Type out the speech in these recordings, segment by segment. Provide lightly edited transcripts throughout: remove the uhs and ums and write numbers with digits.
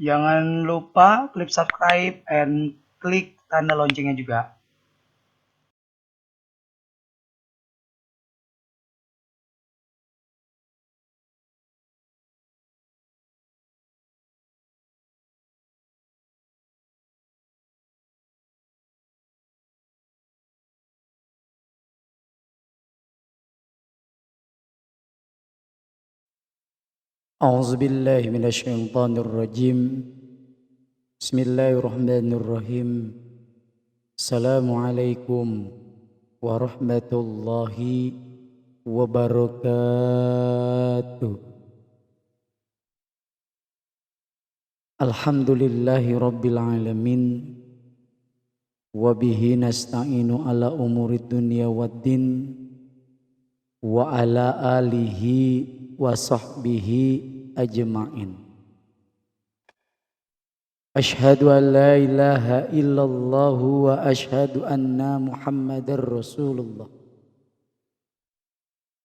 Jangan lupa klik subscribe and klik tanda loncengnya juga. أعوذ بالله من الشيطان الرجيم. بسم الله الرحمن الرحيم. السلام عليكم ورحمة الله وبركاته. الحمد لله رب العالمين وبه نستعين على أمور الدنيا والدين وعلى آله وصحبه أجمعين. أشهد أن لا إله إلا الله وأشهد أن محمد رسول الله.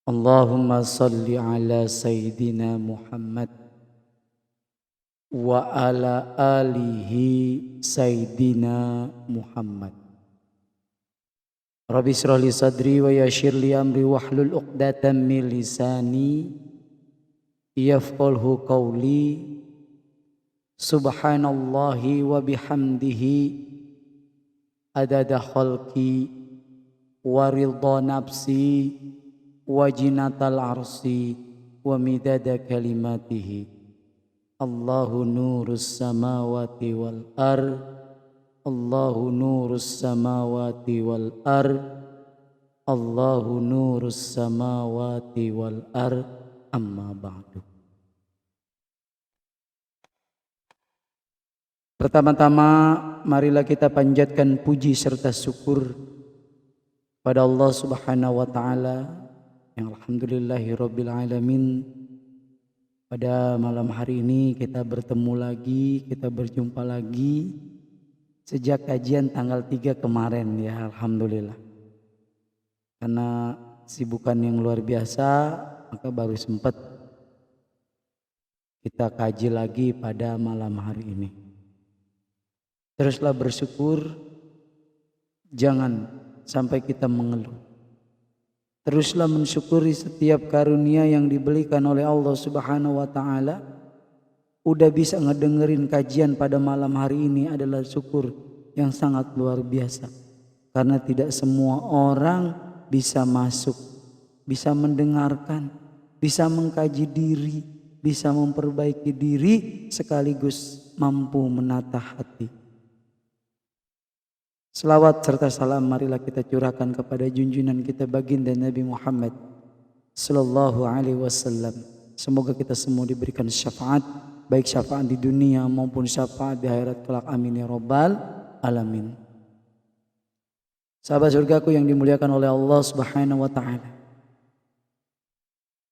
اللهم صل على سيدنا محمد وعلى آله سيدنا محمد. Rabbi shrah li sadri wa yassir li amri wahlul 'uqdatam min lisani yafqahu qawli. Subhanallahi wa bihamdihi adada khalqi wa ridha nafsi wa jinatal arsi wa midada kalimatihi. Allahu nurus samawati wal ard, Allahu nurus samawati wal ard, Allahu nurus samawati wal ard, amma ba'du. Pertama-tama marilah kita panjatkan puji serta syukur pada Allah Subhanahu wa taala yang alhamdulillahirabbil alamin. Pada malam hari ini kita bertemu lagi, kita berjumpa lagi sejak kajian tanggal 3 kemarin ya, alhamdulillah. Karena sibukan yang luar biasa, maka baru sempat kita kaji lagi pada malam hari ini. Teruslah bersyukur, jangan sampai kita mengeluh. Teruslah mensyukuri setiap karunia yang diberikan oleh Allah Subhanahu wa taala. Udah bisa ngedengerin kajian pada malam hari ini adalah syukur yang sangat luar biasa. Karena tidak semua orang bisa masuk, bisa mendengarkan, bisa mengkaji diri, bisa memperbaiki diri, sekaligus mampu menata hati. Selawat serta salam marilah kita curahkan kepada junjungan kita baginda Nabi Muhammad sallallahu alaihi wasallam. Semoga kita semua diberikan syafaat, baik syafaat di dunia maupun syafaat di akhirat kelak, amin ya rabbal alamin. Sahabat surgaku yang dimuliakan oleh Allah Subhanahu wa taala.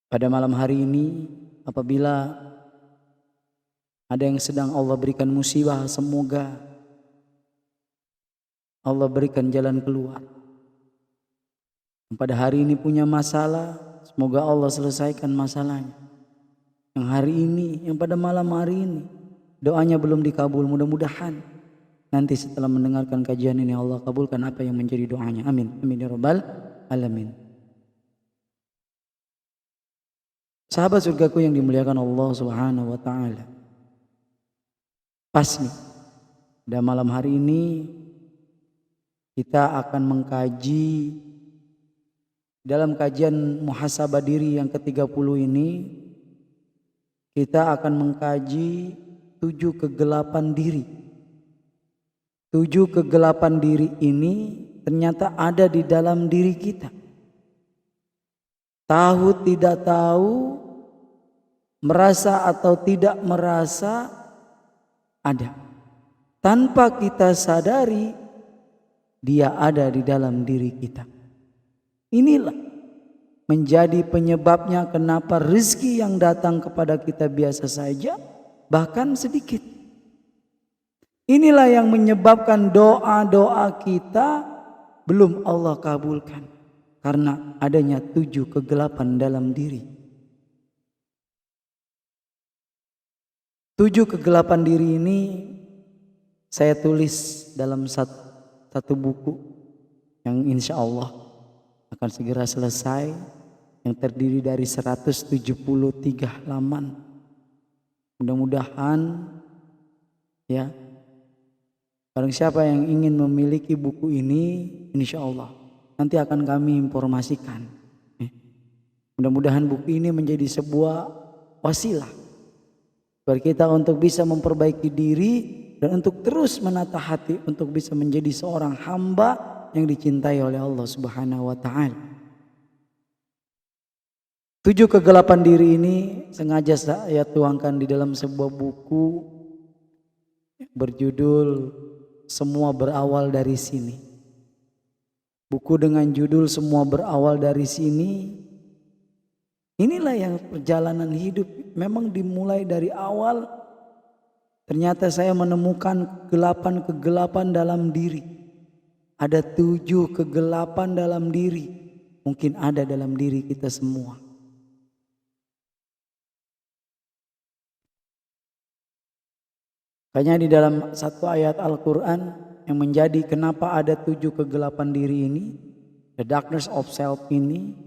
Pada malam hari ini apabila ada yang sedang Allah berikan musibah, semoga Allah berikan jalan keluar. Yang pada hari ini punya masalah, semoga Allah selesaikan masalahnya. Yang hari ini, yang pada malam hari ini doanya belum dikabul, mudah-mudahan nanti setelah mendengarkan kajian ini Allah kabulkan apa yang menjadi doanya. Amin. Amin ya rabbal alamin. Sahabat surgaku yang dimuliakan Allah Subhanahu wa taala. Pas nih, pada malam hari ini kita akan mengkaji dalam kajian muhasabah diri yang ke-30 ini, kita akan mengkaji 7 kegelapan diri. 7 kegelapan diri ini ternyata ada di dalam diri kita. Tahu tidak tahu, merasa atau tidak merasa, ada. Tanpa kita sadari, dia ada di dalam diri kita. Inilah menjadi penyebabnya kenapa rezeki yang datang kepada kita biasa saja, bahkan sedikit. Inilah yang menyebabkan doa-doa kita belum Allah kabulkan. Karena adanya 7 kegelapan dalam diri. 7 kegelapan diri ini saya tulis dalam satu buku yang insya Allah akan segera selesai, yang terdiri dari 173 halaman. Mudah-mudahan ya, barang siapa yang ingin memiliki buku ini, insya Allah nanti akan kami informasikan. Mudah-mudahan buku ini menjadi sebuah wasilah bagi kita untuk bisa memperbaiki diri dan untuk terus menata hati untuk bisa menjadi seorang hamba yang dicintai oleh Allah Subhanahu wa taala. 7 kegelapan diri ini sengaja saya tuangkan di dalam sebuah buku berjudul Semua Berawal Dari Sini. Buku dengan judul Semua Berawal Dari Sini. Inilah yang perjalanan hidup memang dimulai dari awal. Ternyata saya menemukan kegelapan dalam diri. Ada 7 kegelapan dalam diri. Mungkin ada dalam diri kita semua. Makanya di dalam satu ayat Al-Quran yang menjadi kenapa ada 7 kegelapan diri ini, the darkness of self ini,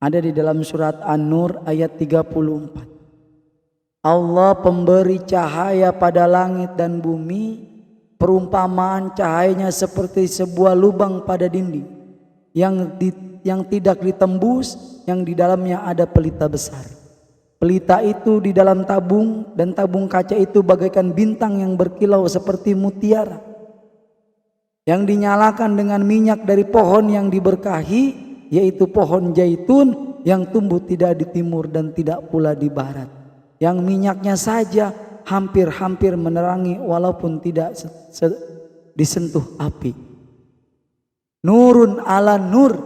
ada di dalam surat An-Nur ayat 34. Allah pemberi cahaya pada langit dan bumi, perumpamaan cahayanya seperti sebuah lubang pada dinding yang tidak ditembus, yang di dalamnya ada pelita besar. Pelita itu di dalam tabung, dan tabung kaca itu bagaikan bintang yang berkilau seperti mutiara, yang dinyalakan dengan minyak dari pohon yang diberkahi, yaitu pohon zaitun yang tumbuh tidak di timur dan tidak pula di barat, yang minyaknya saja hampir-hampir menerangi walaupun tidak disentuh api. Nurun ala nur,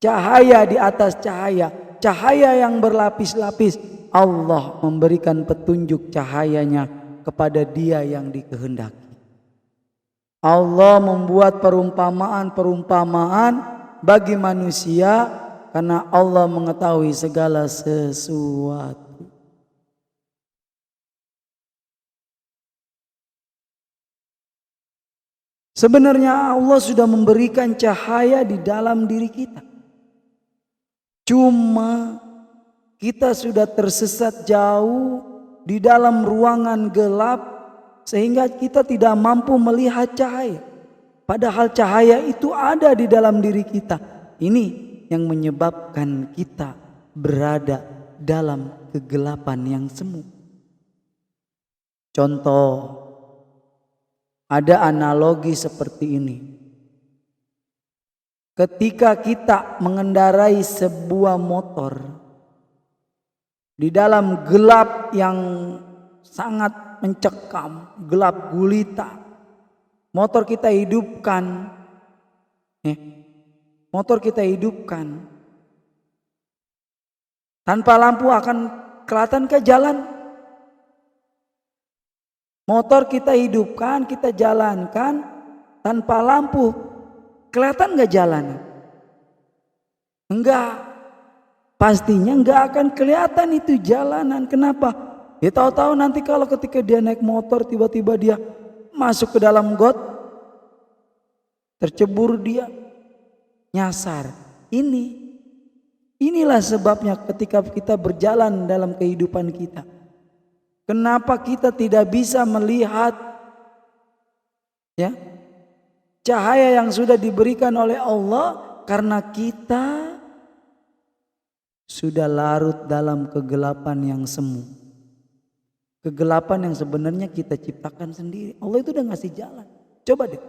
cahaya di atas cahaya, cahaya yang berlapis-lapis. Allah memberikan petunjuk cahayanya kepada dia yang dikehendaki. Allah membuat perumpamaan bagi manusia karena Allah mengetahui segala sesuatu. Sebenarnya Allah sudah memberikan cahaya di dalam diri kita. Cuma kita sudah tersesat jauh di dalam ruangan gelap sehingga kita tidak mampu melihat cahaya. Padahal cahaya itu ada di dalam diri kita. Ini yang menyebabkan kita berada dalam kegelapan yang semu. Contoh, ada analogi seperti ini. Ketika kita mengendarai sebuah motor di dalam gelap yang sangat mencekam, gelap gulita, motor kita hidupkan, tanpa lampu akan kelihatan ke jalan. Motor kita hidupkan, kita jalankan tanpa lampu, kelihatan gak jalan? Enggak, pastinya enggak akan kelihatan itu jalanan. Kenapa? Ya tahu-tahu nanti kalau ketika dia naik motor tiba-tiba dia masuk ke dalam got, tercebur dia, nyasar. Inilah sebabnya ketika kita berjalan dalam kehidupan kita, kenapa kita tidak bisa melihat cahaya yang sudah diberikan oleh Allah? Karena kita sudah larut dalam kegelapan yang semu. Kegelapan yang sebenarnya kita ciptakan sendiri. Allah itu udah ngasih jalan. Coba deh,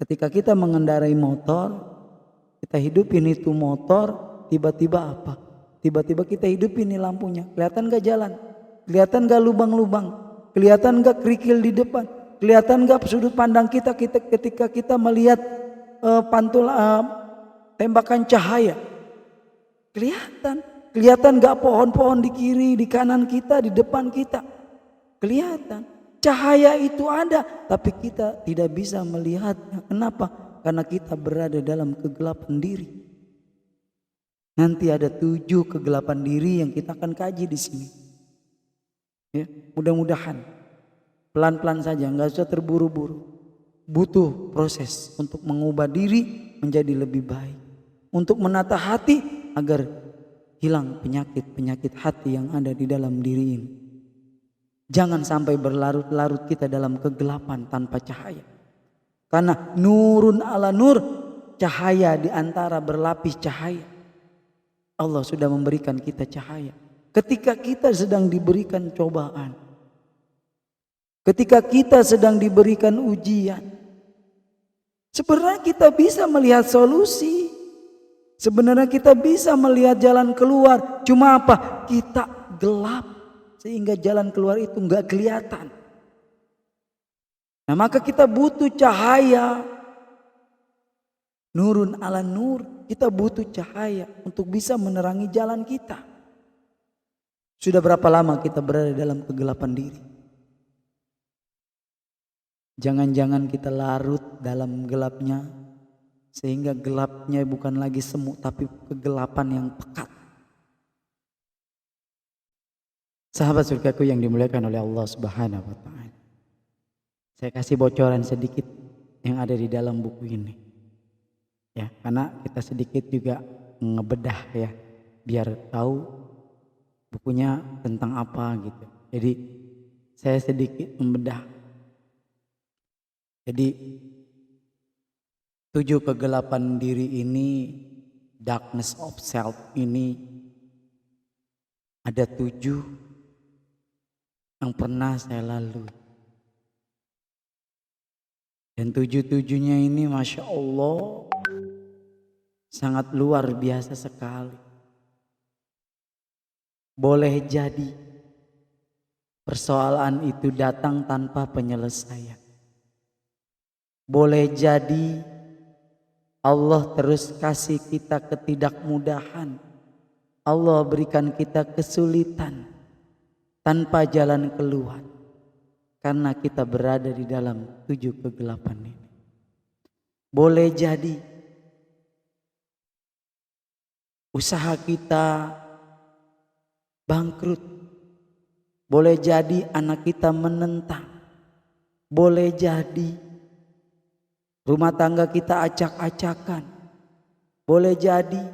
ketika kita mengendarai motor, kita hidupin itu motor, tiba-tiba apa? Tiba-tiba kita hidupin ini lampunya. Kelihatan gak jalan? Kelihatan gak lubang-lubang? Kelihatan gak kerikil di depan? Kelihatan gak sudut pandang kita ketika kita melihat tembakan cahaya? Kelihatan gak pohon-pohon di kiri, di kanan kita, di depan kita? Kelihatan. Cahaya itu ada, tapi kita tidak bisa melihatnya. Kenapa? Karena kita berada dalam kegelapan diri. Nanti ada 7 kegelapan diri yang kita akan kaji di sini. Ya, mudah-mudahan pelan-pelan saja, nggak usah terburu-buru. Butuh proses untuk mengubah diri menjadi lebih baik, untuk menata hati agar hilang penyakit-penyakit hati yang ada di dalam diri ini. Jangan sampai berlarut-larut kita dalam kegelapan tanpa cahaya. Karena nurun ala nur, cahaya di antara berlapis cahaya. Allah sudah memberikan kita cahaya. Ketika kita sedang diberikan cobaan, ketika kita sedang diberikan ujian, sebenarnya kita bisa melihat solusi. Sebenarnya kita bisa melihat jalan keluar. Cuma apa? Kita gelap sehingga jalan keluar itu enggak kelihatan. Nah, maka kita butuh cahaya. Nurun ala nur. Kita butuh cahaya untuk bisa menerangi jalan kita. Sudah berapa lama kita berada dalam kegelapan diri? Jangan-jangan kita larut dalam gelapnya, sehingga gelapnya bukan lagi semu tapi kegelapan yang pekat. Sahabat surgaku yang dimuliakan oleh Allah Subhanahu wa taala. Saya kasih bocoran sedikit yang ada di dalam buku ini. Ya, karena kita sedikit juga ngebedah ya, biar tahu bukunya tentang apa gitu. Jadi saya sedikit membedah. Jadi 7 kegelapan diri ini, darkness of self ini, ada 7 yang pernah saya lalui. Dan 7-7-nya ini Masya Allah sangat luar biasa sekali. Boleh jadi persoalan itu datang tanpa penyelesaian. Boleh jadi Allah terus kasih kita ketidakmudahan. Allah berikan kita kesulitan tanpa jalan keluar. Karena kita berada di dalam 7 kegelapan ini. Boleh jadi usaha kita bangkrut. Boleh jadi anak kita menentang. Boleh jadi rumah tangga kita acak-acakan. Boleh jadi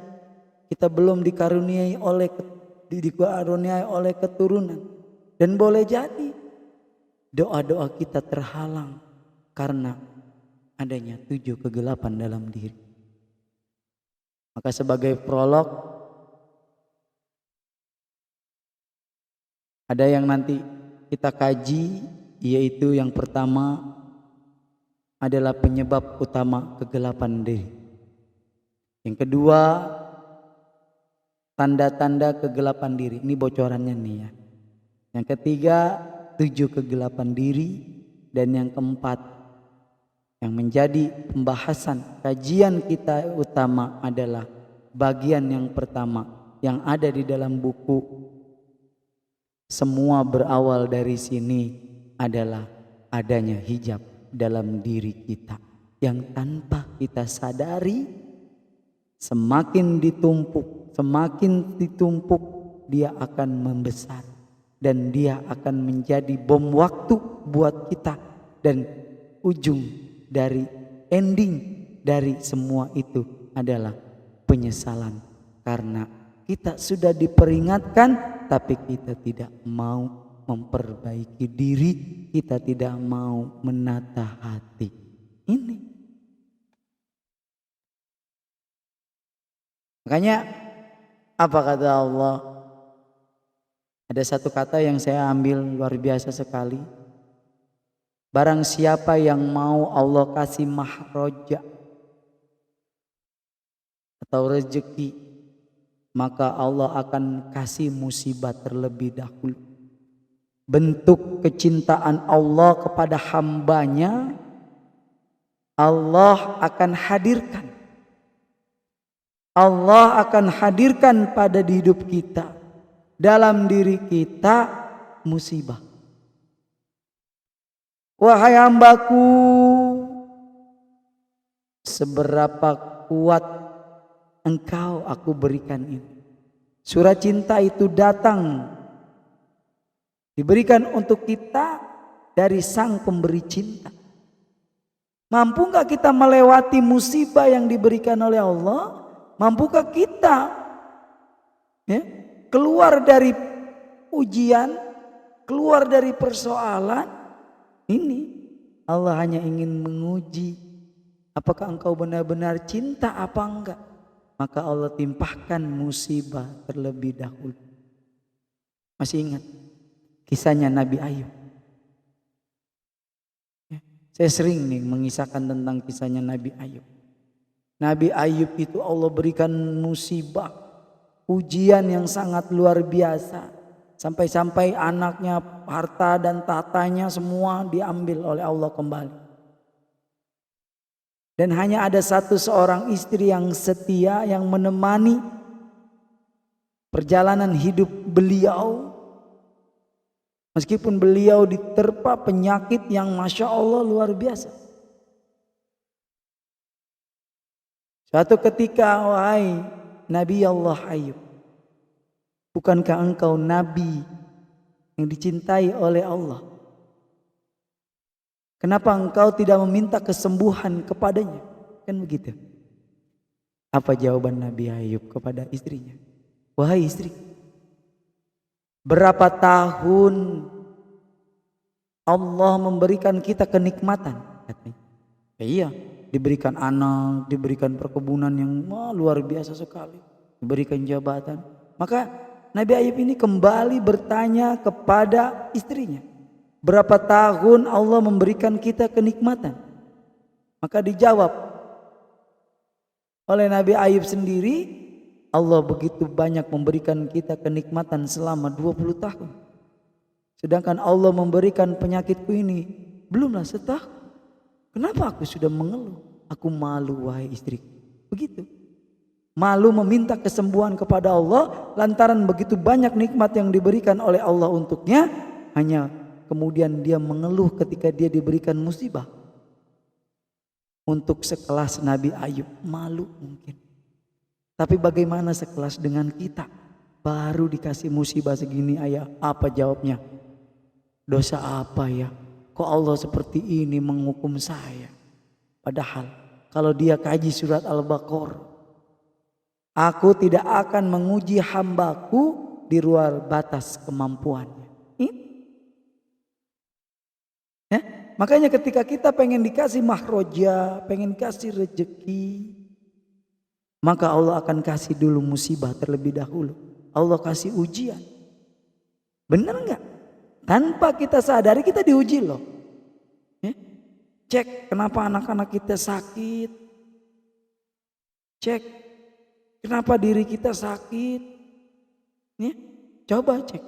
kita belum dikaruniai oleh keturunan. Dan boleh jadi doa-doa kita terhalang karena adanya 7 kegelapan dalam diri. Maka sebagai prolog, ada yang nanti kita kaji, yaitu yang pertama adalah penyebab utama kegelapan diri. Yang kedua, tanda-tanda kegelapan diri. Ini bocorannya nih ya. Yang ketiga, 7 kegelapan diri. Dan yang keempat, yang menjadi pembahasan kajian kita utama adalah bagian yang pertama yang ada di dalam buku. Semua berawal dari sini adalah adanya hijab dalam diri kita yang tanpa kita sadari semakin ditumpuk dia akan membesar dan dia akan menjadi bom waktu buat kita, dan ujung dari ending dari semua itu adalah penyesalan karena kita sudah diperingatkan tapi kita tidak mau memperbaiki diri, kita tidak mau menata hati. Ini makanya apa kata Allah? Ada satu kata yang saya ambil luar biasa sekali. Barang siapa yang mau Allah kasih mahroja atau rezeki, maka Allah akan kasih musibah terlebih dahulu. Bentuk kecintaan Allah kepada hambanya, Allah akan hadirkan. Allah akan hadirkan pada hidup kita, dalam diri kita musibah. Wahai hambaku, seberapa kuat engkau aku berikan ini. Surat cinta itu datang Diberikan untuk kita dari Sang Pemberi cinta. Mampu nggak kita melewati musibah yang diberikan oleh Allah? Mampukah kita keluar dari ujian, keluar dari persoalan? Ini Allah hanya ingin menguji apakah engkau benar-benar cinta apa enggak. Maka Allah timpahkan musibah terlebih dahulu. Masih ingat kisahnya Nabi Ayub? Saya sering nih mengisahkan tentang kisahnya Nabi Ayub. Nabi Ayub itu Allah berikan musibah, ujian yang sangat luar biasa. Sampai-sampai anaknya, harta dan tatanya semua diambil oleh Allah kembali. Dan hanya ada seorang istri yang setia yang menemani perjalanan hidup beliau. Meskipun beliau diterpa penyakit yang Masya Allah luar biasa. Suatu ketika, wahai Nabi Allah Ayub, bukankah engkau Nabi yang dicintai oleh Allah? Kenapa engkau tidak meminta kesembuhan kepadanya? Kan begitu. Apa jawaban Nabi Ayub kepada istrinya? Wahai istri, berapa tahun Allah memberikan kita kenikmatan? Katanya. Iya, diberikan anak, diberikan perkebunan yang luar biasa sekali, diberikan jabatan. Maka Nabi Ayub ini kembali bertanya kepada istrinya, berapa tahun Allah memberikan kita kenikmatan? Maka dijawab oleh Nabi Ayub sendiri, Allah begitu banyak memberikan kita kenikmatan selama 20 tahun. Sedangkan Allah memberikan penyakitku ini belumlah setahun. Kenapa aku sudah mengeluh? Aku malu wahai istri. Begitu. Malu meminta kesembuhan kepada Allah lantaran begitu banyak nikmat yang diberikan oleh Allah untuknya. Hanya kemudian dia mengeluh ketika dia diberikan musibah. Untuk sekelas Nabi Ayub malu mungkin. Tapi bagaimana sekelas dengan kita? Baru dikasih musibah segini ayah, apa jawabnya? Dosa apa ya? Kok Allah seperti ini menghukum saya? Padahal kalau dia kaji surat Al-Baqarah, aku tidak akan menguji hambaku di luar batas kemampuannya. Makanya ketika kita pengen dikasih mahroja, pengen kasih rejeki, maka Allah akan kasih dulu musibah terlebih dahulu. Allah kasih ujian. Benar enggak? Tanpa kita sadari kita diuji loh. Cek kenapa anak-anak kita sakit. Cek kenapa diri kita sakit. Coba cek.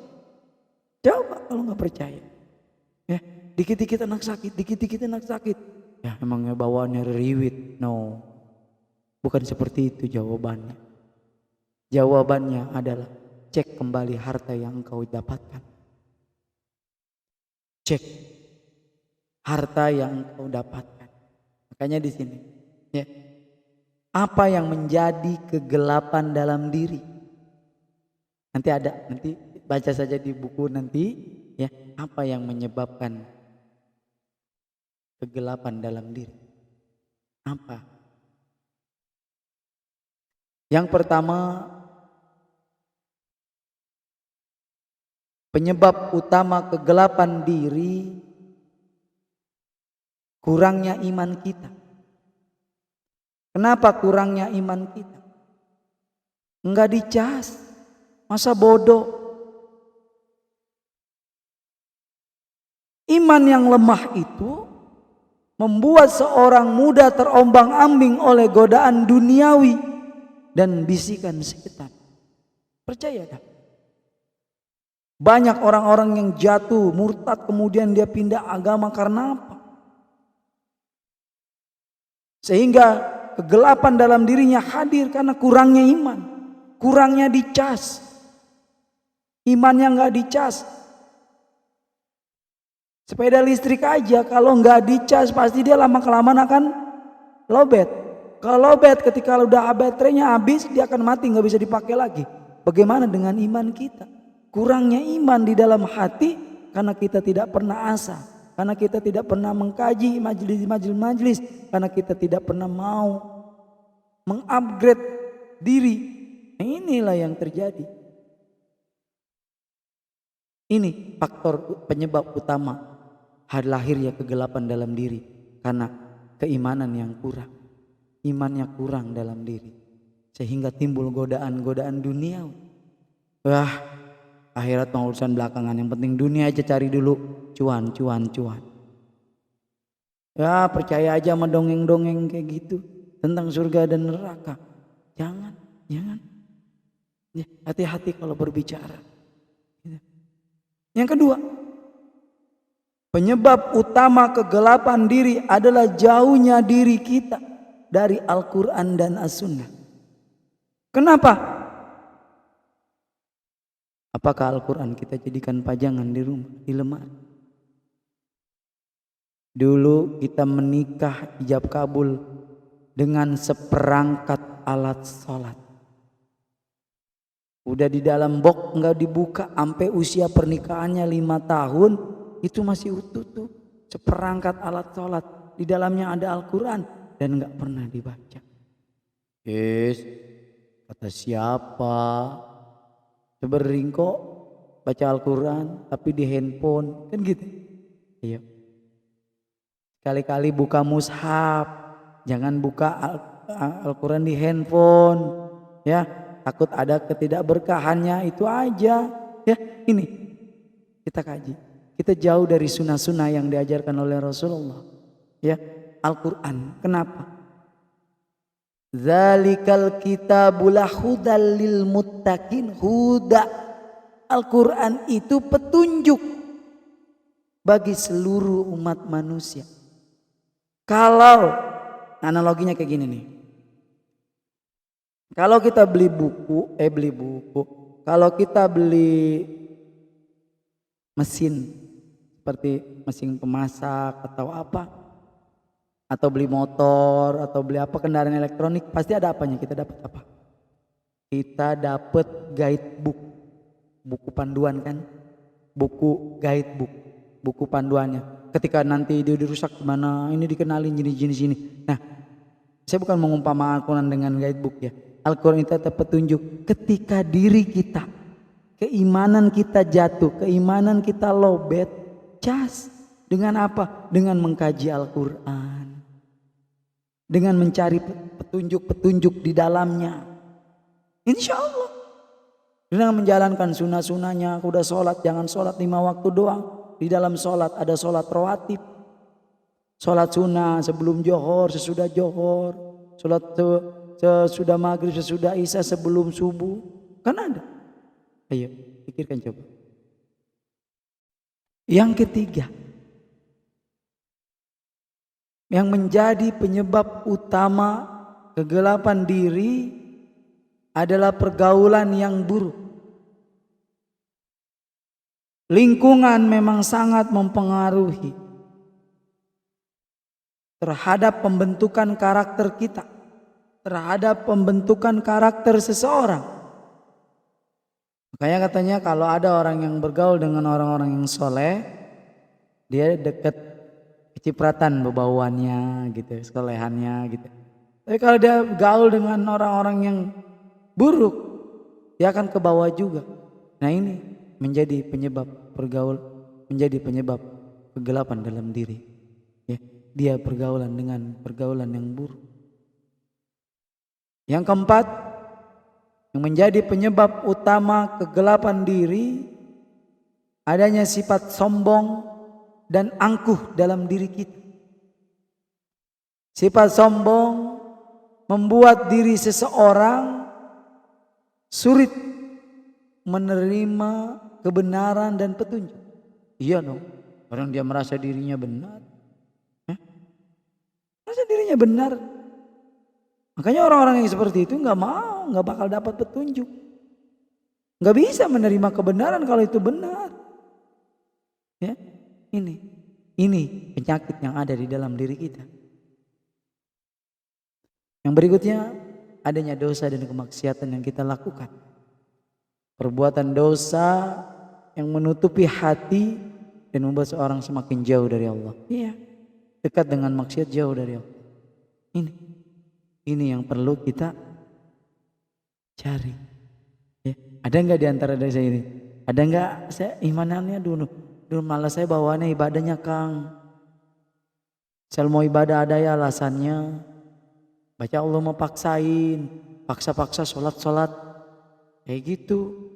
Coba kalau nggak percaya. Dikit-dikit anak sakit, dikit-dikit anak sakit. Ya emangnya bawaannya riwit. No. Bukan seperti itu jawabannya. Jawabannya adalah cek kembali harta yang engkau dapatkan. Cek harta yang engkau dapatkan. Makanya di sini, apa yang menjadi kegelapan dalam diri? Nanti baca saja di buku nanti, apa yang menyebabkan kegelapan dalam diri? Apa? Yang pertama, penyebab utama kegelapan diri kurangnya iman kita. Kenapa kurangnya iman kita? Enggak dicas, masa bodoh. Iman yang lemah itu membuat seorang muda terombang-ambing oleh godaan duniawi dan bisikan setan. Percaya dah. Banyak orang-orang yang jatuh murtad kemudian dia pindah agama karena apa? Sehingga kegelapan dalam dirinya hadir karena kurangnya iman, kurangnya dicas. Imannya enggak dicas. Sepeda listrik aja kalau enggak dicas pasti dia lama-kelamaan akan lowbat. Kalau lowbat ketika udah baterainya habis dia akan mati, enggak bisa dipakai lagi. Bagaimana dengan iman kita? Kurangnya iman di dalam hati karena kita tidak pernah asa, karena kita tidak pernah mengkaji majelis-majelis, karena kita tidak pernah mau mengupgrade diri. Inilah yang terjadi. Ini faktor penyebab utama lahirnya kegelapan dalam diri, karena keimanan yang kurang, imannya kurang dalam diri, sehingga timbul godaan-godaan dunia. Wah, akhirat mau urusan belakangan, yang penting dunia aja cari dulu, cuan. Ya percaya aja sama dongeng-dongeng kayak gitu tentang surga dan neraka. Jangan. Ya, hati-hati kalau berbicara. Yang kedua, penyebab utama kegelapan diri adalah jauhnya diri kita dari Al-Quran dan As-Sunnah. Kenapa? Apakah Al-Quran kita jadikan pajangan di rumah, di lemari? Dulu kita menikah ijab kabul dengan seperangkat alat sholat. Udah di dalam box nggak dibuka sampai usia pernikahannya 5 tahun, itu masih utuh tuh seperangkat alat sholat. Di dalamnya ada Al-Quran dan nggak pernah dibaca. Yes, kata siapa? Sebering kok baca Al-Quran tapi di handphone, kan gitu. Iya. Kali-kali buka mushaf, jangan buka Al-Quran di handphone, ya. Takut ada ketidakberkahannya, itu aja. Ya, ini kita kaji. Kita jauh dari sunnah-sunnah yang diajarkan oleh Rasulullah. Ya, Al-Quran. Kenapa? Zalikal kitabul hudal lil muttaqin. Huda. Al-Quran itu petunjuk bagi seluruh umat manusia. Kalau analoginya kayak gini nih. Kalau kita beli buku, kalau kita beli mesin seperti mesin pemasak atau apa, atau beli motor atau beli apa kendaraan elektronik, pasti ada apanya? Kita dapat apa? Kita dapat guidebook, buku panduan kan? Buku guidebook, buku panduannya. Ketika nanti dia dirusak gimana, ini dikenalin jenis-jenis ini. Nah, saya bukan mengumpamakan Al-Quran dengan guidebook ya. Al-Quran itu tetap petunjuk ketika diri kita, keimanan kita jatuh, keimanan kita lowbat, cas. Dengan apa? Dengan mengkaji Al-Quran, dengan mencari petunjuk-petunjuk di dalamnya. Insya Allah. Dengan menjalankan sunnah-sunnahnya. Udah sholat, jangan sholat 5 waktu doang. Di dalam sholat ada sholat rawatib, sholat sunnah sebelum johor, sesudah johor, sholat sesudah maghrib, sesudah isya, sebelum subuh. Kan ada. Ayo pikirkan coba. Yang ketiga, yang menjadi penyebab utama kegelapan diri adalah pergaulan yang buruk. Lingkungan memang sangat mempengaruhi terhadap pembentukan karakter kita, terhadap pembentukan karakter seseorang. Makanya katanya kalau ada orang yang bergaul dengan orang-orang yang soleh, dia dekat kecipratan bebauannya gitu, solehannya gitu. Tapi kalau dia gaul dengan orang-orang yang buruk, dia akan ke bawah juga. Nah ini menjadi penyebab menjadi penyebab kegelapan dalam diri. Ya, dia pergaulan dengan pergaulan yang buruk. Yang keempat, yang menjadi penyebab utama kegelapan diri, adanya sifat sombong dan angkuh dalam diri kita. Sifat sombong membuat diri seseorang sulit menerima kebenaran dan petunjuk. Iya dong, orang dia merasa dirinya benar. Merasa dirinya benar. Makanya orang-orang yang seperti itu nggak bakal dapat petunjuk, nggak bisa menerima kebenaran kalau itu benar. Ya, ini penyakit yang ada di dalam diri kita. Yang berikutnya, adanya dosa dan kemaksiatan yang kita lakukan. Perbuatan dosa yang menutupi hati dan membuat seorang semakin jauh dari Allah. Iya, dekat dengan maksiat, jauh dari Allah. Ini yang perlu kita cari. Ya. Ada nggak di antara dosa ini? Ada nggak saya imanannya dulu malah saya bawaannya ibadahnya Kang. Saya mau ibadah ada ya alasannya. Baca Allah mau paksain, paksa-paksa sholat kayak gitu.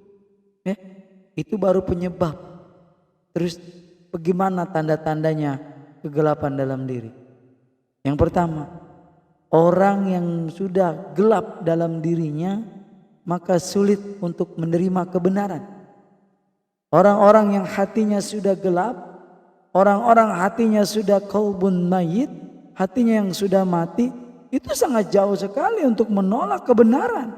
Ya, itu baru penyebab. Terus bagaimana tanda-tandanya kegelapan dalam diri? Yang pertama, orang yang sudah gelap dalam dirinya maka sulit untuk menerima kebenaran. Orang-orang yang hatinya sudah gelap, orang-orang hatinya sudah qalbun mayit, hatinya yang sudah mati, itu sangat jauh sekali untuk menolak kebenaran.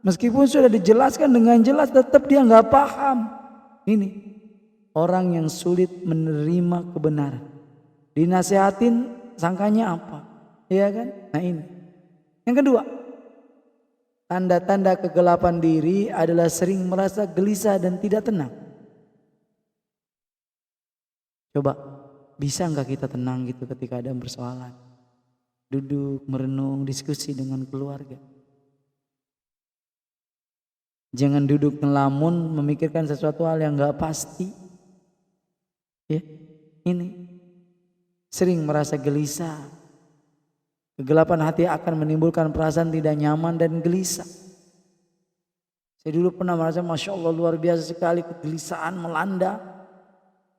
Meskipun sudah dijelaskan dengan jelas, tetap dia nggak paham. Ini orang yang sulit menerima kebenaran. Dinasehatin, sangkanya apa? Iya kan? Nah ini. Yang kedua, tanda-tanda kegelapan diri adalah sering merasa gelisah dan tidak tenang. Coba, bisa nggak kita tenang gitu ketika ada persoalan? Duduk, merenung, diskusi dengan keluarga. Jangan duduk ngelamun memikirkan sesuatu hal yang nggak pasti. Ya, ini sering merasa gelisah. Kegelapan hati akan menimbulkan perasaan tidak nyaman dan gelisah. Saya dulu pernah merasa Masya Allah luar biasa sekali, kegelisahan melanda.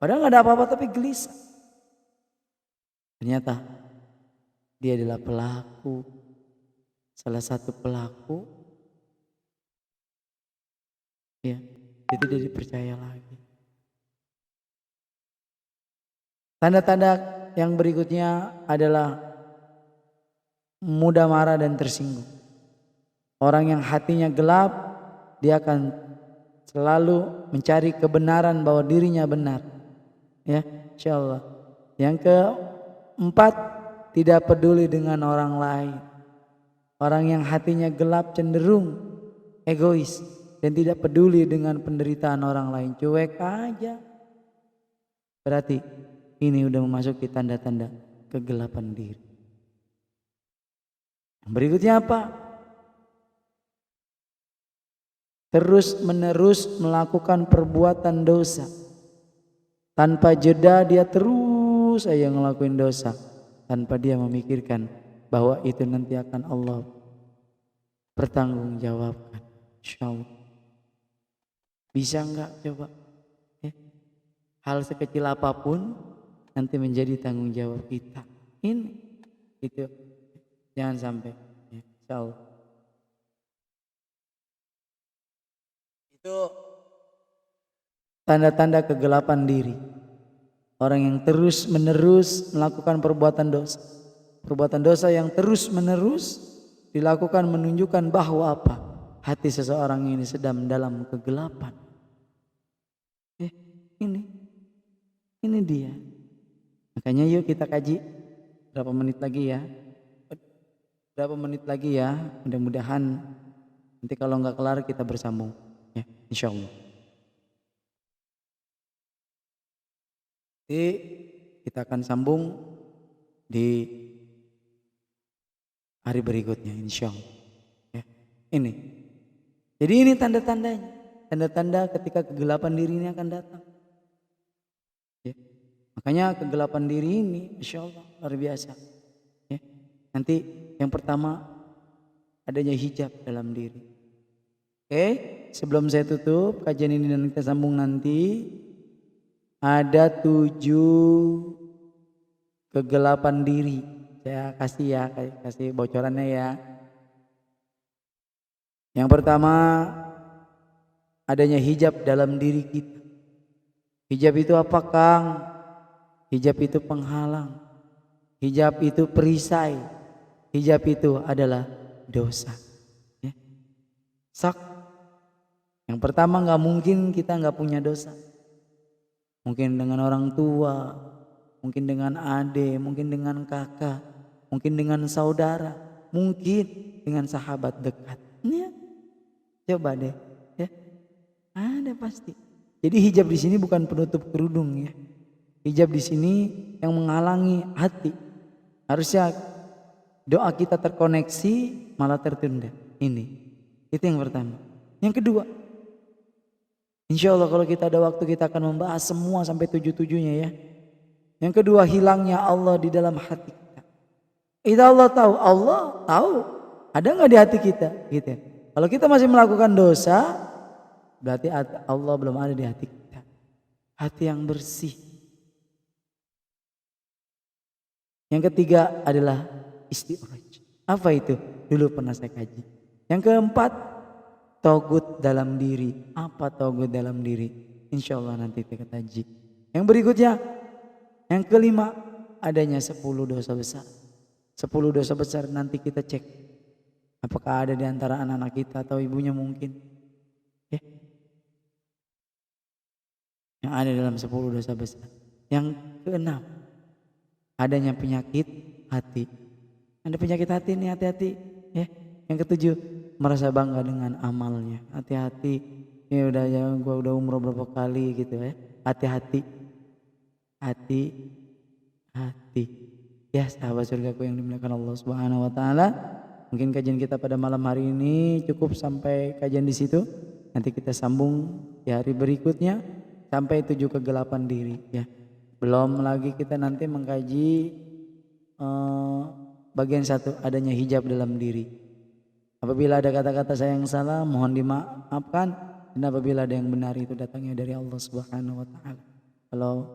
Padahal nggak ada apa-apa tapi gelisah. Ternyata dia adalah pelaku, salah satu pelaku. Ya, dia tidak dipercaya lagi. Tanda-tanda yang berikutnya adalah mudah marah dan tersinggung. Orang yang hatinya gelap, dia akan selalu mencari kebenaran bahwa dirinya benar. Ya, insyaallah. Yang keempat, tidak peduli dengan orang lain. Orang yang hatinya gelap cenderung egois dan tidak peduli dengan penderitaan orang lain, cuek aja. Berarti ini udah memasuki tanda-tanda kegelapan diri. Berikutnya apa? Terus menerus melakukan perbuatan dosa. Tanpa jeda dia terus saja ngelakuin dosa. Tanpa dia memikirkan bahwa itu nanti akan Allah pertanggungjawabkan. InsyaAllah. Bisa enggak coba? Ya. Hal sekecil apapun nanti menjadi tanggung jawab kita. Ini itu. Jangan sampai. Ya, InsyaAllah. Itu tanda-tanda kegelapan diri. Orang yang terus menerus melakukan perbuatan dosa. Perbuatan dosa yang terus menerus dilakukan menunjukkan bahwa apa? Hati seseorang ini sedang dalam kegelapan. Ini dia. Makanya yuk kita kaji berapa menit lagi ya. Berapa menit lagi ya. Mudah-mudahan nanti kalau nggak kelar kita bersambung. Ya, insyaallah. Jadi kita akan sambung di hari berikutnya insyaallah. Ya, ini. Jadi ini tanda-tandanya. Tanda-tanda ketika kegelapan diri ini akan datang. Ya. Makanya kegelapan diri ini insyaallah luar biasa. Ya. Nanti yang pertama adanya hijab dalam diri. Oke, sebelum saya tutup kajian ini dan kita sambung nanti, ada 7 kegelapan diri. Saya kasih bocorannya ya. Yang pertama adanya hijab dalam diri kita. Hijab itu apa, Kang? Hijab itu penghalang. Hijab itu perisai. Hijab itu adalah dosa. Ya. Yang pertama nggak mungkin kita nggak punya dosa. Mungkin dengan orang tua, mungkin dengan adik, mungkin dengan kakak, mungkin dengan saudara, mungkin dengan sahabat dekat. Ya. Coba deh, ya. Ada pasti. Jadi hijab di sini bukan penutup kerudung ya. Hijab di sini yang menghalangi hati. Harusnya doa kita terkoneksi malah tertunda. Ini. Itu yang pertama. Yang kedua, insya Allah kalau kita ada waktu kita akan membahas semua sampai 7-7-nya ya. Yang kedua, hilangnya Allah di dalam hati kita. Itu Allah tahu. Ada nggak di hati kita? Gitu. Kalau kita masih melakukan dosa, berarti Allah belum ada di hati kita. Hati yang bersih. Yang ketiga adalah istighraj. Apa itu? Dulu pernah saya kaji. Yang keempat, togut dalam diri. Apa togut dalam diri? Insya Allah nanti kita kaji. Yang berikutnya, yang kelima, adanya 10 dosa besar. 10 dosa besar nanti kita cek. Apakah ada di antara anak-anak kita atau ibunya mungkin. Ya. Yang ada dalam 10 dosa besar. Yang keenam, adanya penyakit hati. Ada penyakit hati nih, hati-hati. Ya. Yang ketujuh, merasa bangga dengan amalnya. Hati-hati. Ya udah ya, gua udah umroh berapa kali gitu ya. Hati-hati. Hati. Ya sahabat surgaku yang dimuliakan Allah Subhanahu wa taala. Mungkin kajian kita pada malam hari ini cukup sampai kajian di situ. Nanti kita sambung di hari berikutnya sampai 7 kegelapan diri ya. Belum lagi kita nanti mengkaji bagian 1 adanya hijab dalam diri. Apabila ada kata-kata saya yang salah mohon dimaafkan, dan apabila ada yang benar itu datangnya dari Allah Subhanahu wa taala. Kalau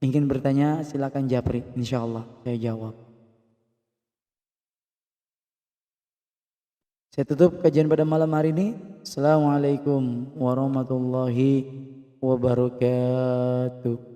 ingin bertanya silakan japri, insyaallah saya jawab. Saya tutup kajian pada malam hari ini. Assalamualaikum warahmatullahi wabarakatuh.